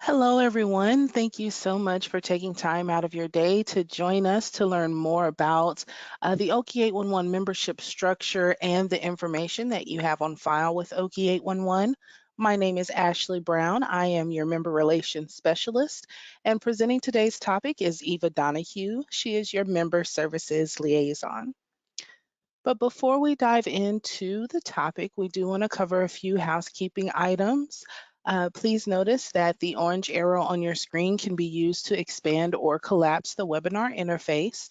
Hello, everyone. Thank you so much for taking time out of your day to join us to learn more about the OKIE 811 membership structure and the information that you have on file with OKIE 811. My name is Ashley Brown. I am your member relations specialist, and presenting today's topic is Eva Donahue. She is your member services liaison. But before we dive into the topic, we do want to cover a few housekeeping items. Please notice that the orange arrow on your screen can be used to expand or collapse the webinar interface.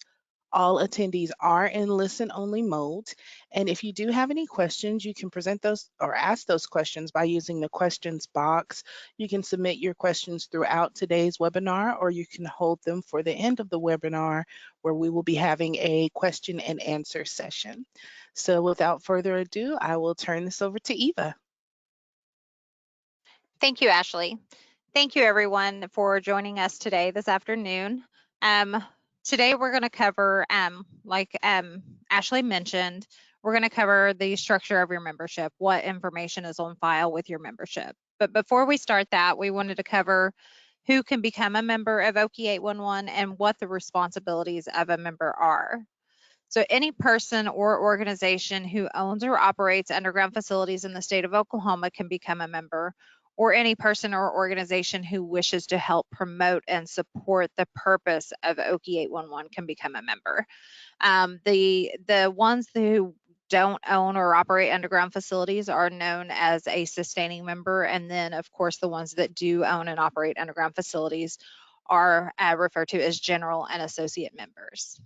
All attendees are in listen-only mode, and if you do have any questions, you can present those or ask those questions by using the questions box. You can submit your questions throughout today's webinar, or you can hold them for the end of the webinar where we will be having a question and answer session. So without further ado, I will turn this over to Eva. Thank you, Ashley. Thank you, everyone, for joining us today, this afternoon. Today, we're going to cover, like Ashley mentioned, we're going to cover the structure of your membership, what information is on file with your membership. But before we start that, we wanted to cover who can become a member of OKIE 811 and what the responsibilities of a member are. So any person or organization who owns or operates underground facilities in the state of Oklahoma can become a member, or any person or organization who wishes to help promote and support the purpose of OKIE 811 can become a member. The ones who don't own or operate underground facilities are known as a sustaining member, and then of course the ones that do own and operate underground facilities are referred to as general and associate members.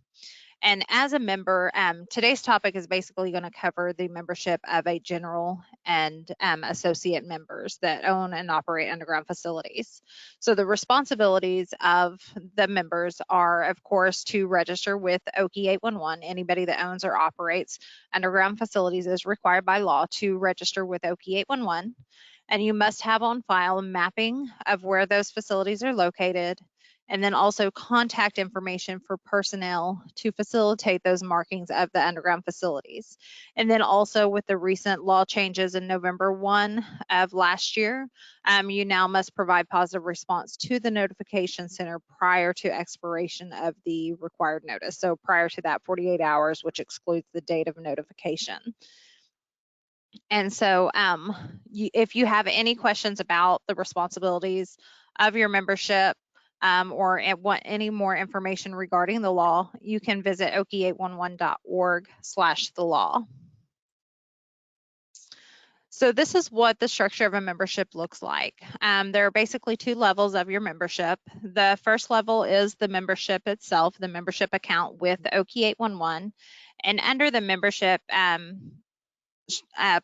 And as a member, today's topic is basically going to cover the membership of a general and associate members that own and operate underground facilities. So the responsibilities of the members are, of course, to register with OKIE 811. Anybody that owns or operates underground facilities is required by law to register with OKIE 811. And you must have on file a mapping of where those facilities are located, and then also contact information for personnel to facilitate those markings of the underground facilities. And then also with the recent law changes in November 1 of last year, you now must provide positive response to the notification center prior to expiration of the required notice. So prior to that 48 hours, which excludes the date of notification. And so if you have any questions about the responsibilities of your membership, or want any more information regarding the law, you can visit okie811.org/the-law. So this is what the structure of a membership looks like. There are basically two levels of your membership. The first level is the membership itself, the membership account with OKIE 811. And under the membership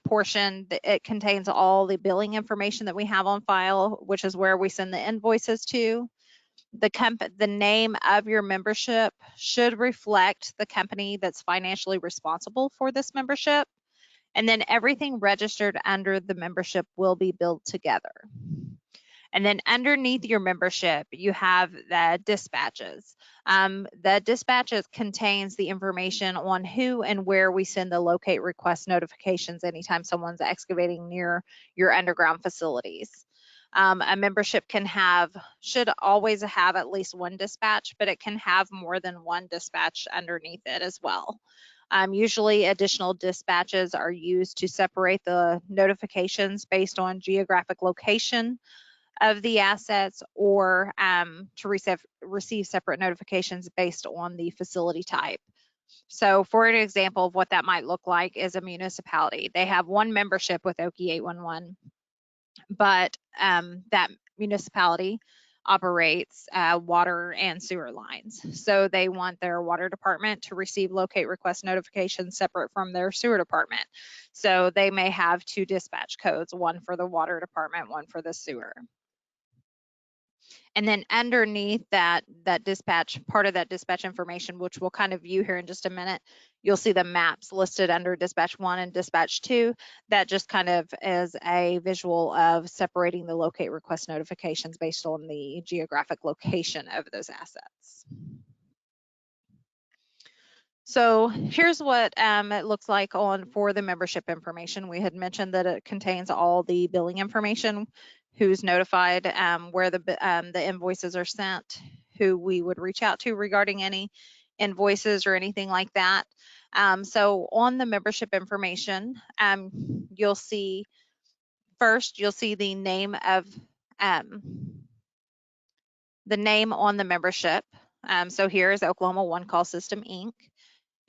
portion, it contains all the billing information that we have on file, which is where we send the invoices to. The name of your membership should reflect the company that's financially responsible for this membership. And then everything registered under the membership will be billed together. And then underneath your membership, you have the dispatches. The dispatches contains the information on who and where we send the locate request notifications anytime someone's excavating near your underground facilities. A membership should always have at least one dispatch, but it can have more than one dispatch underneath it as well. Usually additional dispatches are used to separate the notifications based on geographic location of the assets, or to receive separate notifications based on the facility type. So for an example of what that might look like is a municipality. They have one membership with OKIE 811, but that municipality operates water and sewer lines. So they want their water department to receive locate request notifications separate from their sewer department. So they may have two dispatch codes, one for the water department, one for the sewer. And then underneath that dispatch, part of that dispatch information, which we'll kind of view here in just a minute, you'll see the maps listed under dispatch 1 and dispatch 2. That just kind of is a visual of separating the locate request notifications based on the geographic location of those assets. So here's what it looks like for the membership information. We had mentioned that it contains all the billing information. who's notified, where the invoices are sent, who we would reach out to regarding any invoices or anything like that. So on the membership information, you'll see first, you'll see the name on the membership. So here is Oklahoma One Call System Inc.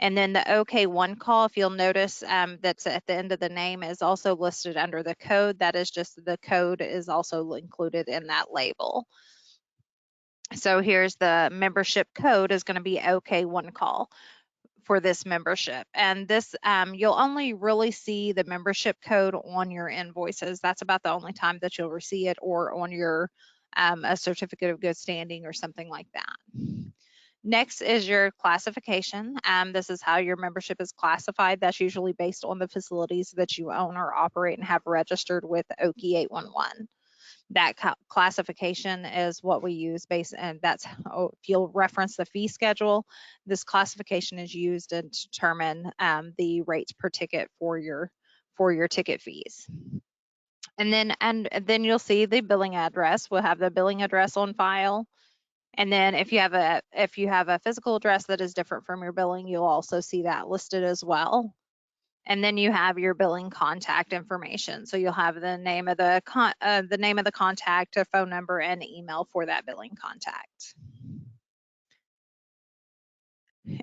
And then the OK One Call, if you'll notice, that's at the end of the name is also listed under the code. That is just the code is also included in that label. So here's the membership code is going to be OK One Call for this membership. And this, you'll only really see the membership code on your invoices. That's about the only time that you'll see it, or on your a certificate of good standing or something like that. Next is your classification. This is how your membership is classified. That's usually based on the facilities that you own or operate and have registered with OKIE811. That classification is what we use and that's if you'll reference the fee schedule, this classification is used to determine the rates per ticket for your ticket fees. And then you'll see the billing address. We'll have the billing address on file. And then if you have a physical address that is different from your billing, you'll also see that listed as well. And then you have your billing contact information. So you'll have the name of the contact, a phone number, and email for that billing contact.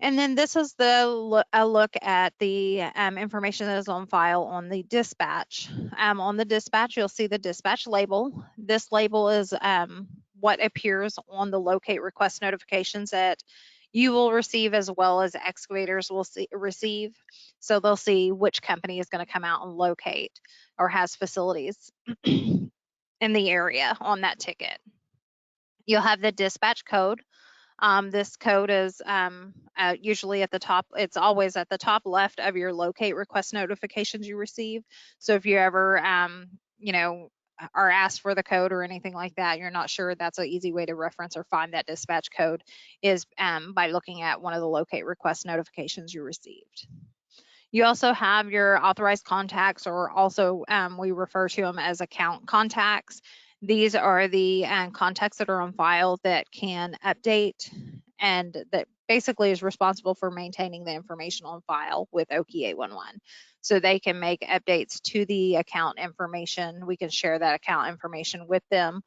And then this is a look at the information that is on file on the dispatch. On the dispatch, you'll see the dispatch label. This label is what appears on the locate request notifications that you will receive, as well as excavators will receive. So they'll see which company is going to come out and locate or has facilities in the area on that ticket. You'll have the dispatch code. This code is usually at the top. It's always at the top left of your locate request notifications you receive. So if you ever, are asked for the code or anything like that, you're not sure, that's an easy way to reference or find that dispatch code is by looking at one of the locate request notifications you received. You also have your authorized contacts, or also we refer to them as account contacts. These are the contacts that are on file that can update and that basically is responsible for maintaining the information on file with OKIE811. So they can make updates to the account information. We can share that account information with them.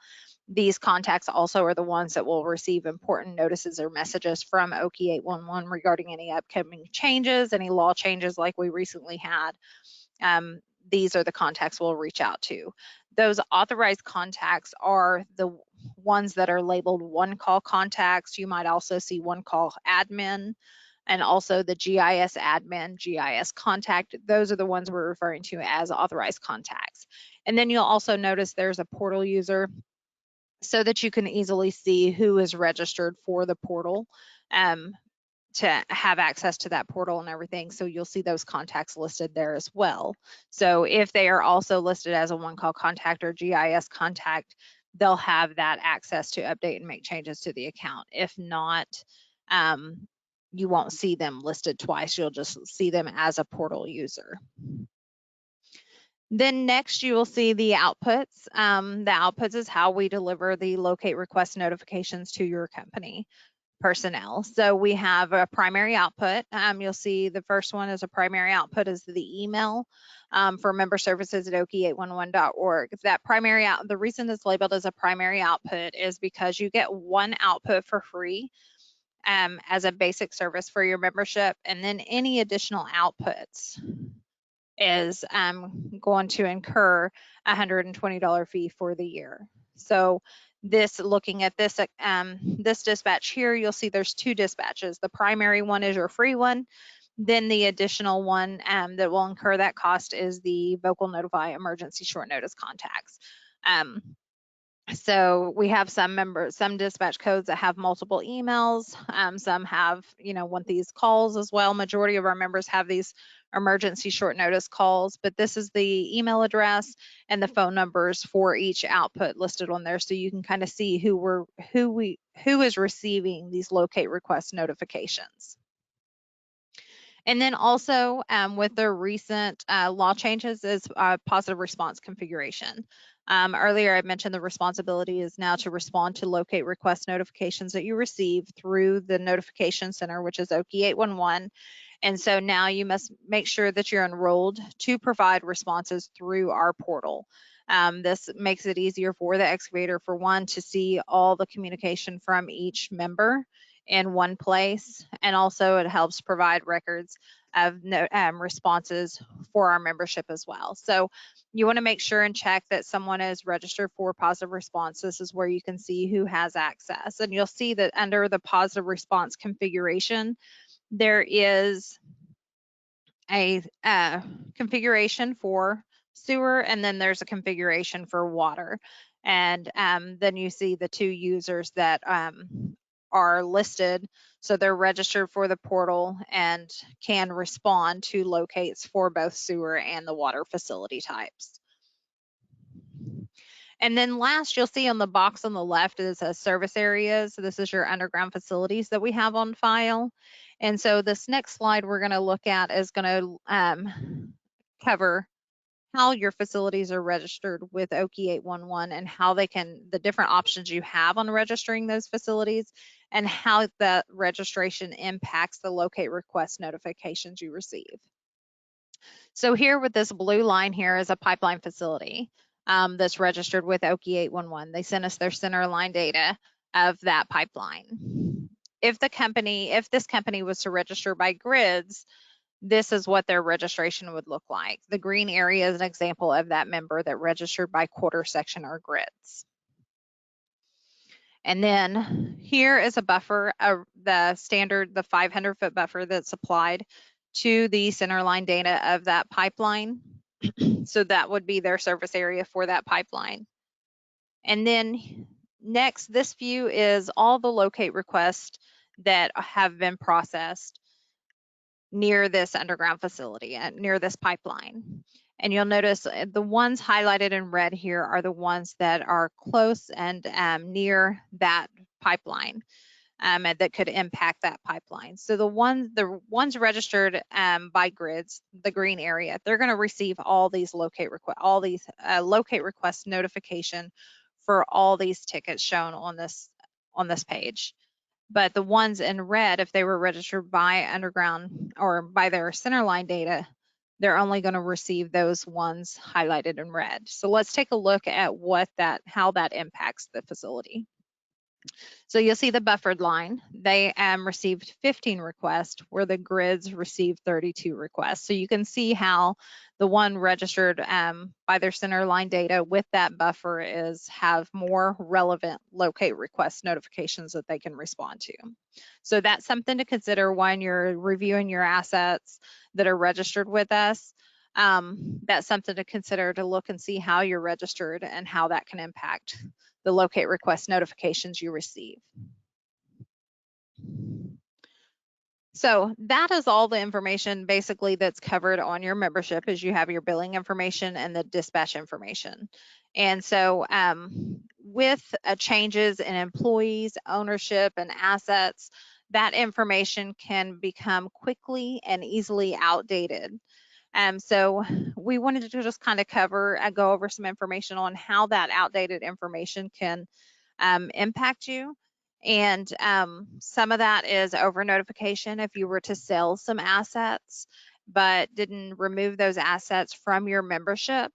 These contacts also are the ones that will receive important notices or messages from OKIE811 regarding any upcoming changes, any law changes like we recently had. These are the contacts we'll reach out to. Those authorized contacts are the ones that are labeled one call contacts. You might also see one call admin, and also the GIS admin, GIS contact. Those are the ones we're referring to as authorized contacts. And then you'll also notice there's a portal user, so that you can easily see who is registered for the portal, to have access to that portal and everything. So you'll see those contacts listed there as well. So if they are also listed as a one call contact or GIS contact, they'll have that access to update and make changes to the account. If not, you won't see them listed twice. You'll just see them as a portal user. Then next you will see the outputs. The outputs is how we deliver the locate request notifications to your company personnel. So we have a primary output. You'll see the first one is a primary output is the email for member services at okie811.org. That primary the reason it's labeled as a primary output is because you get one output for free as a basic service for your membership, and then any additional outputs is going to incur a $120 fee for the year. So looking at this this dispatch here, you'll see there's two dispatches. The primary one is your free one. Then the additional one that will incur that cost is the vocal notify emergency short notice contacts. So we have some dispatch codes that have multiple emails. Some have, want these calls as well. Majority of our members have these emergency short notice calls, but this is the email address and the phone numbers for each output listed on there. So you can kind of see who is receiving these locate request notifications. And then also with the recent law changes is positive response configuration. Earlier I mentioned the responsibility is now to respond to locate request notifications that you receive through the notification center, which is OKIE811. And so now you must make sure that you're enrolled to provide responses through our portal. This makes it easier for the excavator, for one, to see all the communication from each member in one place, and also it helps provide records of responses for our membership as well. So you want to make sure and check that someone is registered for positive response. This is where you can see who has access, and you'll see that under the positive response configuration there is a configuration for sewer, and then there's a configuration for water. And then you see the two users that are listed. So they're registered for the portal and can respond to locates for both sewer and the water facility types. And then last, you'll see on the box on the left is a service areas. So this is your underground facilities that we have on file. And so this next slide we're going to look at is going to cover how your facilities are registered with OKIE811 and how they can, the different options you have on registering those facilities, and how the registration impacts the locate request notifications you receive. So here with this blue line here is a pipeline facility that's registered with OKIE811. They sent us their center line data of that pipeline. If this company was to register by grids, this is what their registration would look like. The green area is an example of that member that registered by quarter section or grids. And then here is a buffer, the standard, the 500-foot buffer that's applied to the centerline data of that pipeline. So that would be their service area for that pipeline. And then next, this view is all the locate requests that have been processed near this underground facility, near this pipeline. And you'll notice the ones highlighted in red here are the ones that are close and near that pipeline that could impact that pipeline. So the ones registered by grids, the green area, they're going to receive all these locate request notification for all these tickets shown on this page. But the ones in red, if they were registered by underground or by their centerline data, they're only going to receive those ones highlighted in red. So let's take a look at how that impacts the facility. So you'll see the buffered line. They received 15 requests, where the grids received 32 requests. So you can see how the one registered by their center line data with that buffer have more relevant locate request notifications that they can respond to. So that's something to consider when you're reviewing your assets that are registered with us. That's something to consider, to look and see how you're registered and how that can impact the locate request notifications you receive. So that is all the information basically that's covered on your membership, is you have your billing information and the dispatch information. And so with changes in employees, ownership, and assets, that information can become quickly and easily outdated. So we wanted to just kind of go over some information on how that outdated information can impact you. And some of that is over notification. If you were to sell some assets but didn't remove those assets from your membership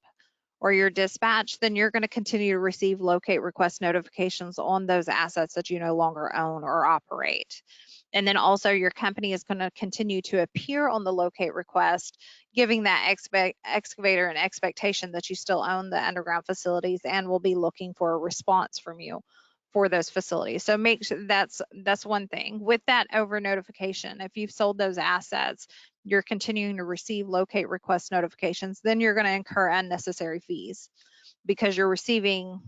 or your dispatch, then you're going to continue to receive locate request notifications on those assets that you no longer own or operate. And then also your company is going to continue to appear on the locate request, giving that excavator an expectation that you still own the underground facilities and will be looking for a response from you for those facilities. So make sure that's one thing. With that over notification, if you've sold those assets, you're continuing to receive locate request notifications, then you're going to incur unnecessary fees because you're receiving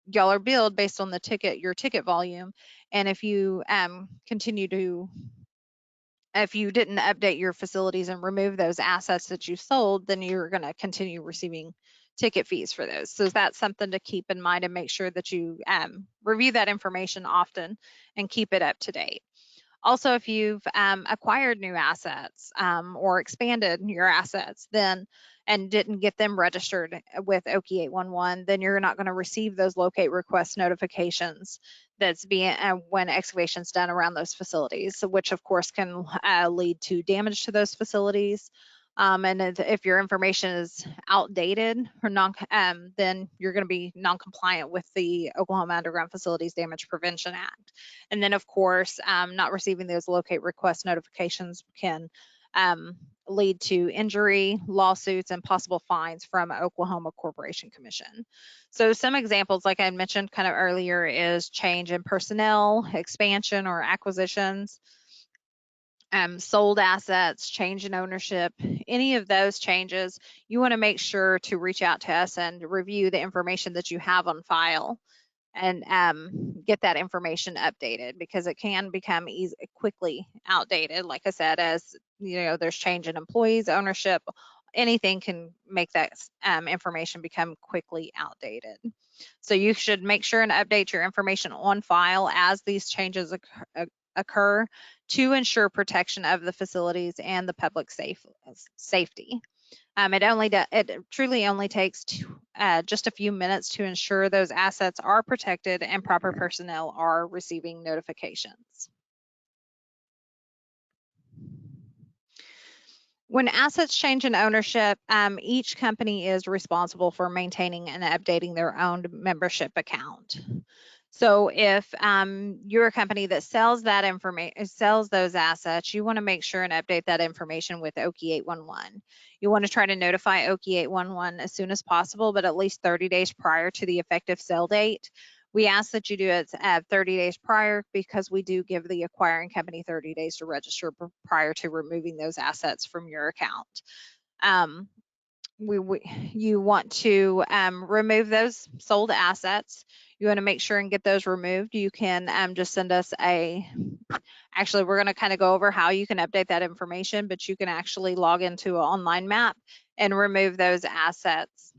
y'all are billed based on your ticket volume. And if you if you didn't update your facilities and remove those assets that you sold, then you're going to continue receiving ticket fees for those. So that's something to keep in mind, and make sure that you review that information often and keep it up to date. Also, if you've acquired new assets or expanded your assets, then and didn't get them registered with OKIE811, then you're not going to receive those locate request notifications that's being when excavation's done around those facilities, which of course can lead to damage to those facilities. And if your information is outdated or non, then you're going to be non-compliant with the Oklahoma Underground Facilities Damage Prevention Act. And then, of course, not receiving those locate request notifications can lead to injury, lawsuits, and possible fines from Oklahoma Corporation Commission. So some examples, like I mentioned kind of earlier, is change in personnel, expansion or acquisitions, sold assets, change in ownership, any of those changes, you want to make sure to reach out to us and review the information that you have on file and get that information updated, because it can become quickly outdated. Like I said, as you know, there's change in employees, ownership, anything can make that information become quickly outdated. So you should make sure and update your information on file as these changes occur to ensure protection of the facilities and the public safety. It truly only takes just a few minutes to ensure those assets are protected and proper personnel are receiving notifications. When assets change in ownership, each company is responsible for maintaining and updating their own membership account. So if you're a company that sells that information, sells those assets, you want to make sure and update that information with OKIE811. You want to try to notify OKIE811 as soon as possible, but at least 30 days prior to the effective sale date. We ask that you do it 30 days prior, because we do give the acquiring company 30 days to register prior to removing those assets from your account. You want to remove those sold assets. You want to make sure and get those removed. You can just send us actually, we're going to kind of go over how you can update that information, but you can actually log into an online map and remove those assets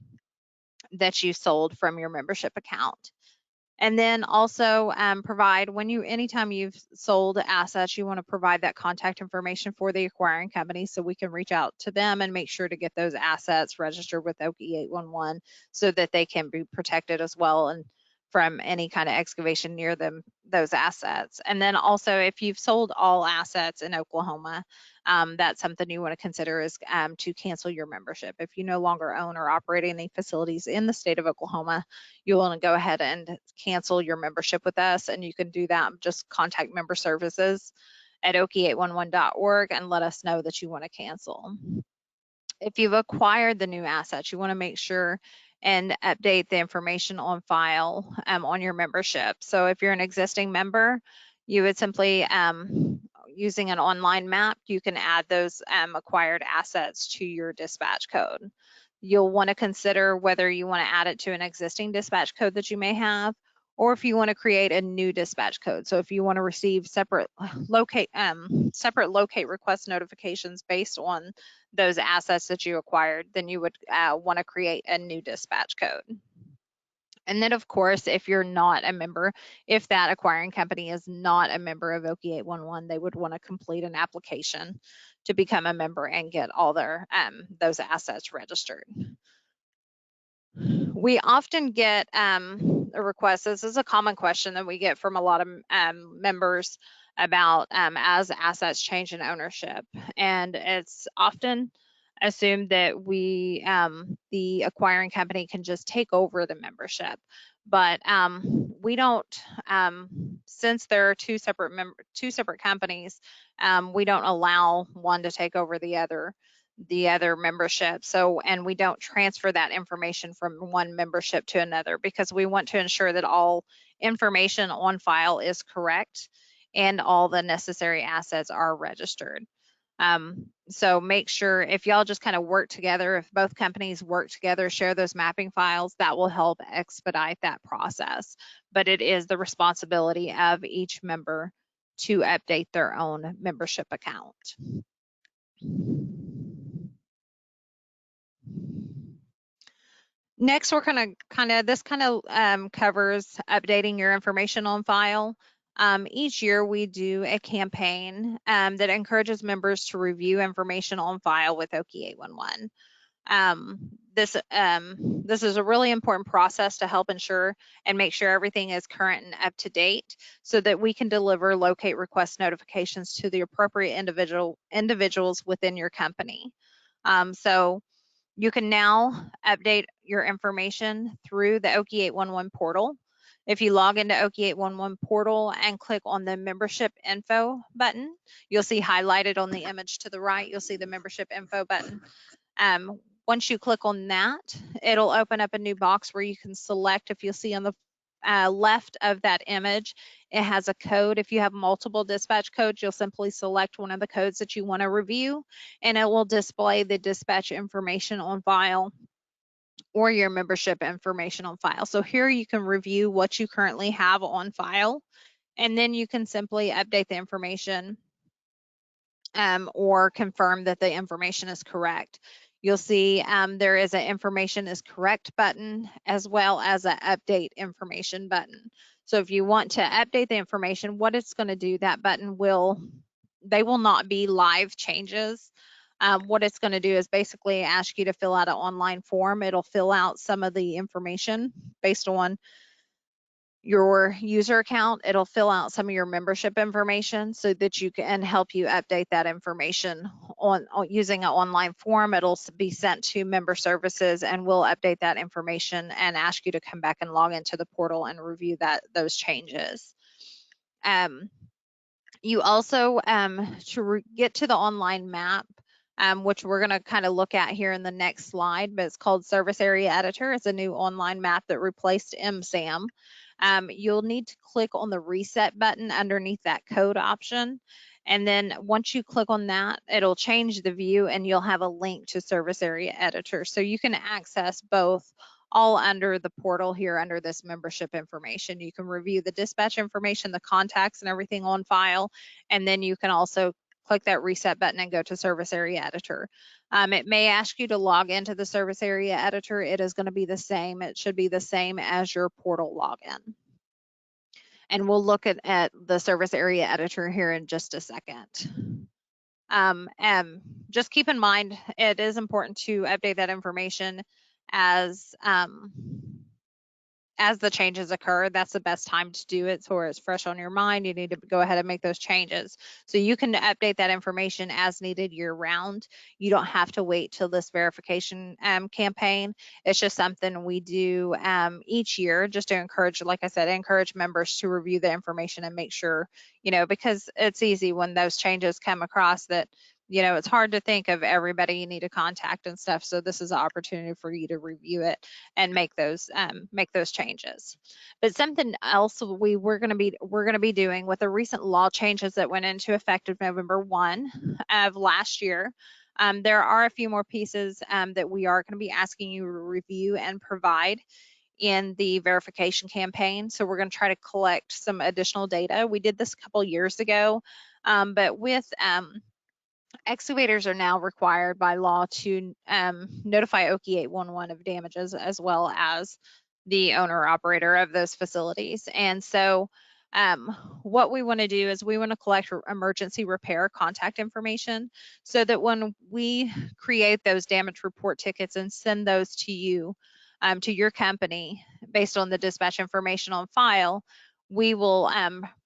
that you sold from your membership account. And then also provide, anytime you've sold assets, you want to provide that contact information for the acquiring company, so we can reach out to them and make sure to get those assets registered with OKIE811 so that they can be protected as well, and from any kind of excavation near those assets. And then also, if you've sold all assets in Oklahoma, that's something you want to consider, is to cancel your membership. If you no longer own or operate any facilities in the state of Oklahoma, you'll want to go ahead and cancel your membership with us. And you can do that, just contact member services at okie811.org and let us know that you want to cancel. If you've acquired the new assets, you want to make sure and update the information on file on your membership. So if you're an existing member, you would simply, using an online map, you can add those acquired assets to your dispatch code. You'll want to consider whether you want to add it to an existing dispatch code that you may have, or if you want to create a new dispatch code. So if you want to receive separate locate request notifications based on those assets that you acquired, then you would want to create a new dispatch code. And then, of course, if you're not a member, if that acquiring company is not a member of OKIE811, they would want to complete an application to become a member and get all their those assets registered. We often get a request. This is a common question that we get from a lot of members about as assets change in ownership, and it's often assumed that the acquiring company can just take over the membership, but we don't. Since there are two separate companies, we don't allow one to take over the other membership. So, and we don't transfer that information from one membership to another, because we want to ensure that all information on file is correct and all the necessary assets are registered. So make sure, if y'all just kind of work together, if both companies work together, share those mapping files, that will help expedite that process. But it is the responsibility of each member to update their own membership account. Next, we're going to this kind of covers updating your information on file. Each year we do a campaign that encourages members to review information on file with OKIE811. This is a really important process to help ensure and make sure everything is current and up to date so that we can deliver locate request notifications to the appropriate individuals within your company. So you can now update your information through the OKIE811 portal. If you log into OKIE811 portal and click on the membership info button, you'll see highlighted on the image to the right, you'll see the membership info button. Once you click on that, it'll open up a new box where you can select, if you'll see on the left of that image, it has a code. If you have multiple dispatch codes, you'll simply select one of the codes that you want to review, and it will display the dispatch information on file or your membership information on file. So here you can review what you currently have on file, and then you can simply update the information or confirm that the information is correct. You'll see there is an information is correct button as well as an update information button. So if you want to update the information, what it's going to do, that button they will not be live changes. What it's going to do is basically ask you to fill out an online form. It'll fill out some of the information based on your user account. It'll fill out some of your membership information so that you can help you update that information on using an online form. It'll be sent to member services, and we'll update that information and ask you to come back and log into the portal and review those changes. You also, to get to the online map, which we're going to kind of look at here in the next slide, but it's called Service Area Editor. It's a new online map that replaced MSAM. You'll need to click on the reset button underneath that code option. And then once you click on that, it'll change the view and you'll have a link to Service Area Editor. So you can access both all under the portal here under this membership information. You can review the dispatch information, the contacts and everything on file, and then you can also click that reset button and go to Service Area Editor. It may ask you to log into the Service Area Editor. It is going to be the same. It should be the same as your portal login. And we'll look at the Service Area Editor here in just a second. Just keep in mind, it is important to update that information as the changes occur. That's the best time to do it, so it's fresh on your mind. You need to go ahead and make those changes. So you can update that information as needed year round. You don't have to wait till this verification campaign. It's just something we do each year just to encourage, like I said, encourage members to review the information and make sure, because it's easy when those changes come across that it's hard to think of everybody you need to contact and stuff. So this is an opportunity for you to review it and make those changes. But something else we're going to be doing with the recent law changes that went into effect of November 1 of last year. There are a few more pieces that we are going to be asking you to review and provide in the verification campaign. So we're going to try to collect some additional data. We did this a couple years ago, but with excavators are now required by law to notify OKIE811 of damages as well as the owner or operator of those facilities. And so what we want to do is we want to collect emergency repair contact information so that when we create those damage report tickets and send those to you, to your company based on the dispatch information on file, we will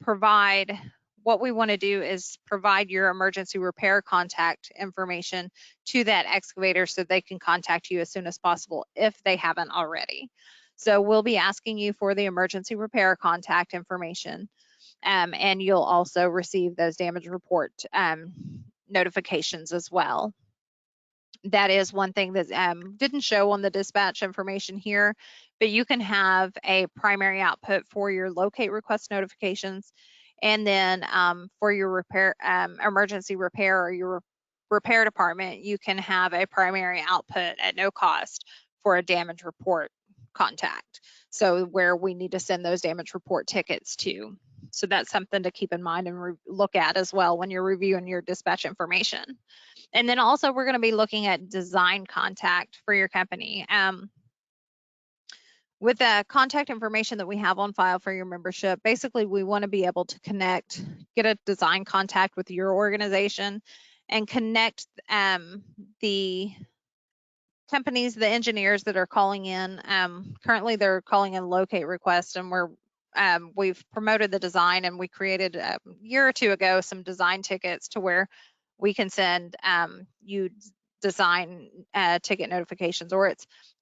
provide what we want to do is provide your emergency repair contact information to that excavator so they can contact you as soon as possible if they haven't already. So we'll be asking you for the emergency repair contact information, and you'll also receive those damage report notifications as well. That is one thing that didn't show on the dispatch information here, but you can have a primary output for your locate request notifications, and then for your repair, emergency repair or your repair department, you can have a primary output at no cost for a damage report contact. So where we need to send those damage report tickets to. So that's something to keep in mind and look at as well when you're reviewing your dispatch information. And then also we're going to be looking at design contact for your company. With the contact information that we have on file for your membership, basically we want to be able to connect, get a design contact with your organization and connect the companies, the engineers that are calling in. Currently they're calling in locate requests, and we've promoted the design, and we created a year or two ago some design tickets to where we can send you design ticket notifications, or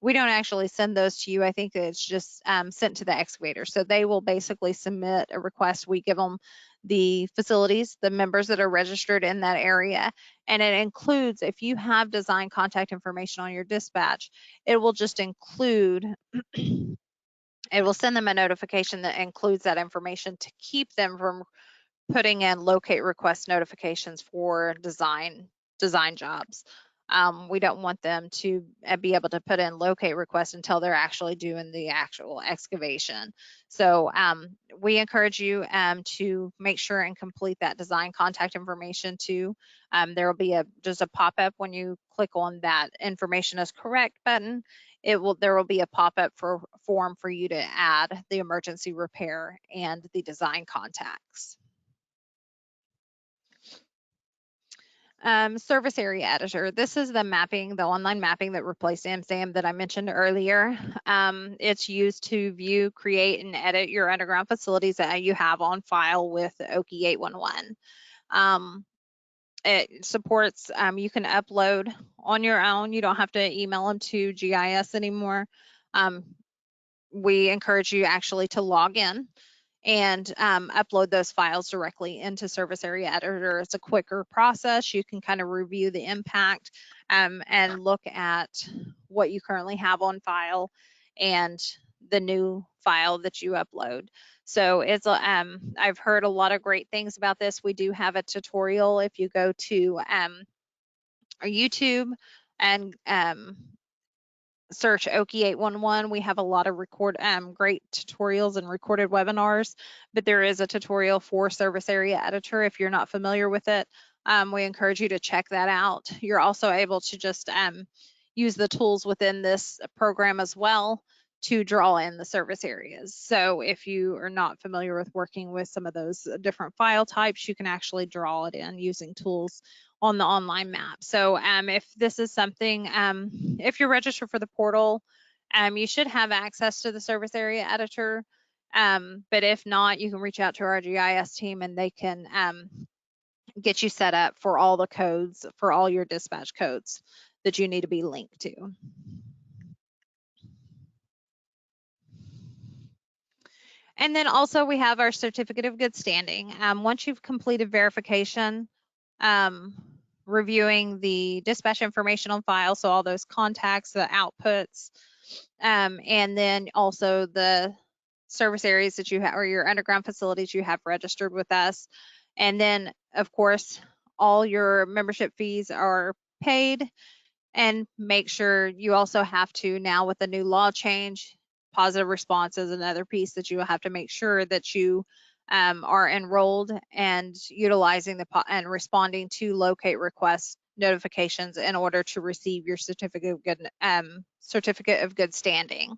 we don't actually send those to you. I think it's just sent to the excavator. So they will basically submit a request. We give them the facilities, the members that are registered in that area, and it includes, if you have design contact information on your dispatch, it will just include, it will send them a notification that includes that information to keep them from putting in locate request notifications for design jobs. We don't want them to be able to put in locate requests until they're actually doing the actual excavation. So we encourage you to make sure and complete that design contact information too. There will be just a pop-up when you click on that information is correct button. There will be a pop-up form for you to add the emergency repair and the design contacts. Service area editor. This is the mapping, the online mapping that replaced MSAM that I mentioned earlier. It's used to view, create, and edit your underground facilities that you have on file with OKIE811. It supports, you can upload on your own. You don't have to email them to GIS anymore. We encourage you actually to log in and upload those files directly into Service Area Editor. It's a quicker process. You can kind of review the impact and look at what you currently have on file and the new file that you upload. So it's I've heard a lot of great things about this. We do have a tutorial. If you go to our YouTube and search OKIE811. We have a lot of great tutorials and recorded webinars, but there is a tutorial for Service Area Editor if you're not familiar with it. We encourage you to check that out. You're also able to just use the tools within this program as well to draw in the service areas. So if you are not familiar with working with some of those different file types, you can actually draw it in using tools on the online map. So if this is something, if you're registered for the portal, you should have access to the service area editor. But if not, you can reach out to our GIS team and they can get you set up for all the codes, for all your dispatch codes that you need to be linked to. And then also we have our certificate of good standing. Once you've completed verification, reviewing the dispatch information on file, so all those contacts, the outputs, and then also the service areas that you have, or your underground facilities you have registered with us. And then, of course, all your membership fees are paid. And make sure you also have to, now with the new law change, positive response is another piece that you will have to make sure that you are enrolled and utilizing and responding to locate request notifications in order to receive your certificate of good standing.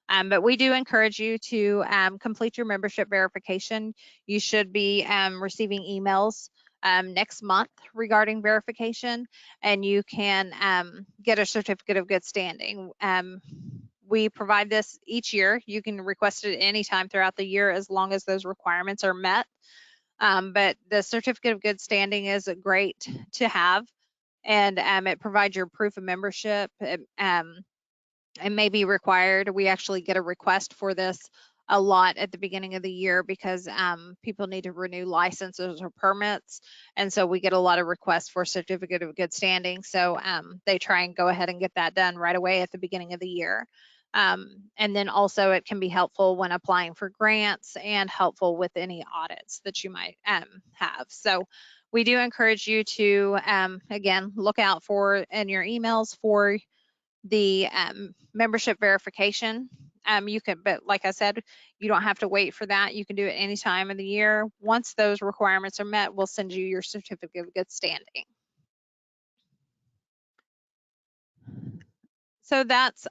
But we do encourage you to complete your membership verification. You should be receiving emails next month regarding verification, and you can get a certificate of good standing. We provide this each year. You can request it anytime throughout the year as long as those requirements are met. But the certificate of good standing is great to have, and it provides your proof of membership. It may be required. We actually get a request for this a lot at the beginning of the year because people need to renew licenses or permits. And so we get a lot of requests for certificate of good standing. So they try and go ahead and get that done right away at the beginning of the year. And then also it can be helpful when applying for grants and helpful with any audits that you might have. So we do encourage you to, again, look out for in your emails for the membership verification. You can, but like I said, you don't have to wait for that. You can do it any time of the year. Once those requirements are met, we'll send you your certificate of good standing. So that's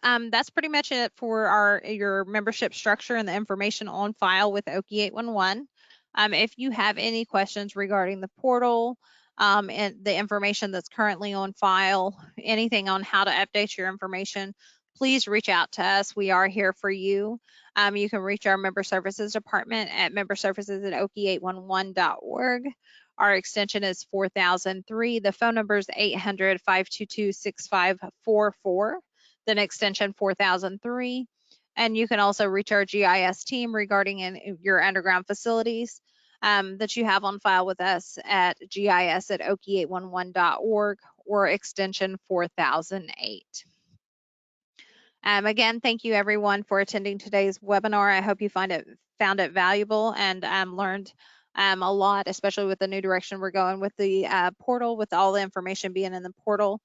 pretty much it for your membership structure and the information on file with OKIE 811. If you have any questions regarding the portal and the information that's currently on file, anything on how to update your information, please reach out to us. We are here for you. You can reach our member services department at memberservices@okie811.org. Our extension is 4003. The phone number is 800-522-6544, then extension 4003. And you can also reach our GIS team regarding your underground facilities that you have on file with us at gis@okie811.org or extension 4008. Again, thank you everyone for attending today's webinar. I hope you found it valuable and learned a lot, especially with the new direction we're going with the portal, with all the information being in the portal.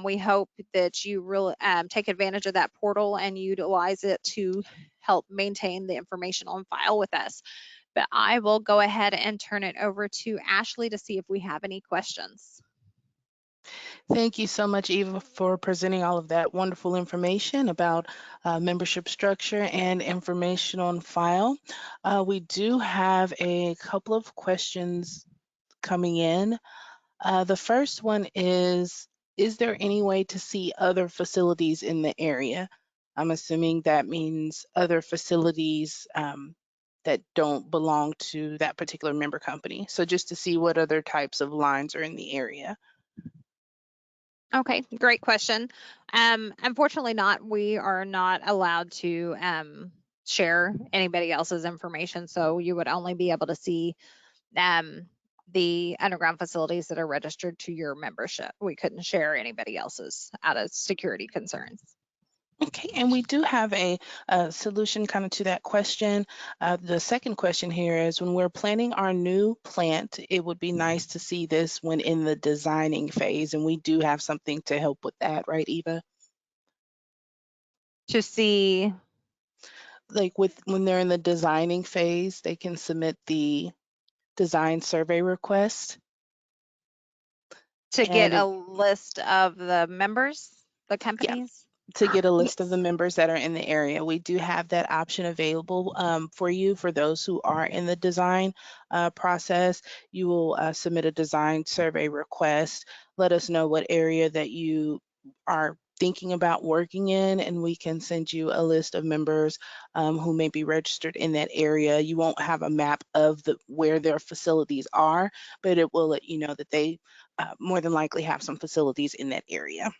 We hope that you really take advantage of that portal and utilize it to help maintain the information on file with us. But I will go ahead and turn it over to Ashley to see if we have any questions. Thank you so much, Eva, for presenting all of that wonderful information about membership structure and information on file. We do have a couple of questions coming in. The first one is there any way to see other facilities in the area? I'm assuming that means other facilities that don't belong to that particular member company. So just to see what other types of lines are in the area. Okay, great question. Unfortunately not. We are not allowed to share anybody else's information. So you would only be able to see the underground facilities that are registered to your membership. We couldn't share anybody else's out of security concerns. Okay, and we do have a solution kind of to that question. The second question here is when we're planning our new plant, it would be nice to see this when in the designing phase, and we do have something to help with that, right, Eva? To see, Like when they're in the designing phase, they can submit the design survey request. to get And a list of the members, the yeah, companies. to get a list of the Yes. members that are in the area. We do have that option available for you for those who are in the design process. You will submit a design survey request. Let us know what area that you are thinking about working in, and we can send you a list of members who may be registered in that area. You won't have a map of where their facilities are, but it will let you know that they more than likely have some facilities in that area.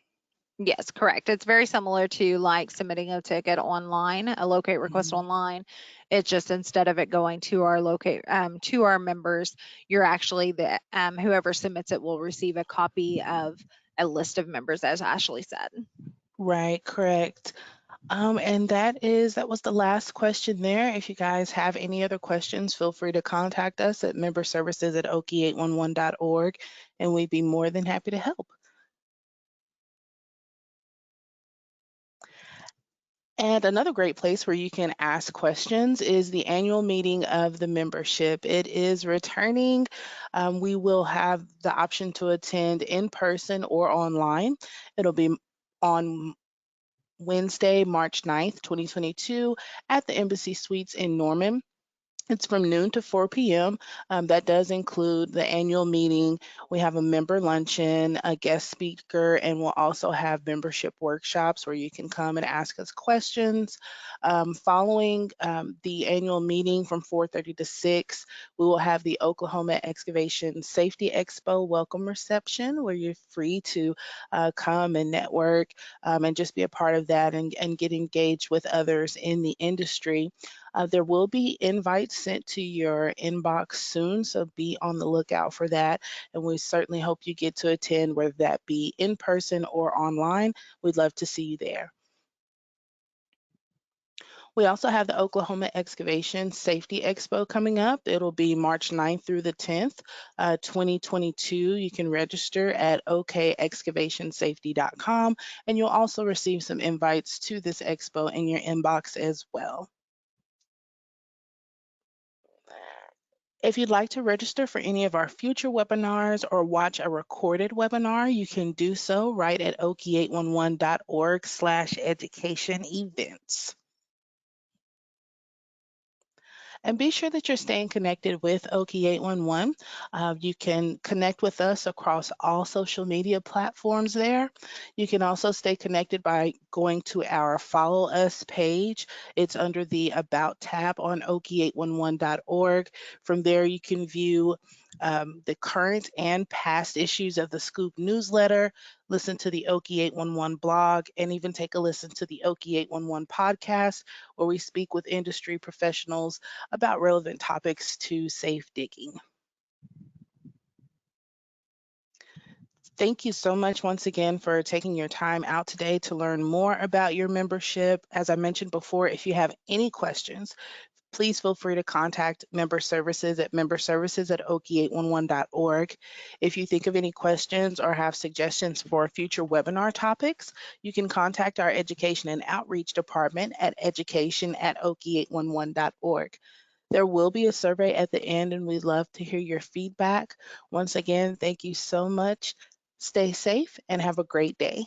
Yes, correct. It's very similar to like submitting a ticket online, a locate request Mhm. online. It's just instead of it going to our to our members, you're actually the whoever submits it will receive a copy of a list of members, as Ashley said. Right, correct. And that was the last question there. If you guys have any other questions, feel free to contact us at memberservices@okie811.org, and we'd be more than happy to help. And another great place where you can ask questions is the annual meeting of the membership. It is returning. We will have the option to attend in person or online. It'll be on Wednesday, March 9th, 2022, at the Embassy Suites in Norman. It's from noon to 4 p.m. That does include the annual meeting. We have a member luncheon, a guest speaker, and we'll also have membership workshops where you can come and ask us questions. Following the annual meeting from 4:30 to 6, we will have the Oklahoma Excavation Safety Expo welcome reception where you're free to come and network and just be a part of that and get engaged with others in the industry. There will be invites sent to your inbox soon, so be on the lookout for that. And we certainly hope you get to attend, whether that be in person or online. We'd love to see you there. We also have the Oklahoma Excavation Safety Expo coming up. It'll be March 9th through the 10th, 2022. You can register at okexcavationsafety.com, and you'll also receive some invites to this expo in your inbox as well. If you'd like to register for any of our future webinars or watch a recorded webinar, you can do so right at okie811.org/education events. And be sure that you're staying connected with OKIE811. You can connect with us across all social media platforms there. You can also stay connected by going to our Follow Us page. It's under the About tab on okie811.org. From there, you can view the current and past issues of the Scoop newsletter, listen to the OKIE811 blog, and even take a listen to the OKIE811 podcast, where we speak with industry professionals about relevant topics to safe digging. Thank you so much once again for taking your time out today to learn more about your membership. As I mentioned before, if you have any questions, please feel free to contact member services at memberservices@okie811.org. If you think of any questions or have suggestions for future webinar topics, you can contact our Education and Outreach Department at education@okie811.org. There will be a survey at the end, and we'd love to hear your feedback. Once again, thank you so much. Stay safe and have a great day.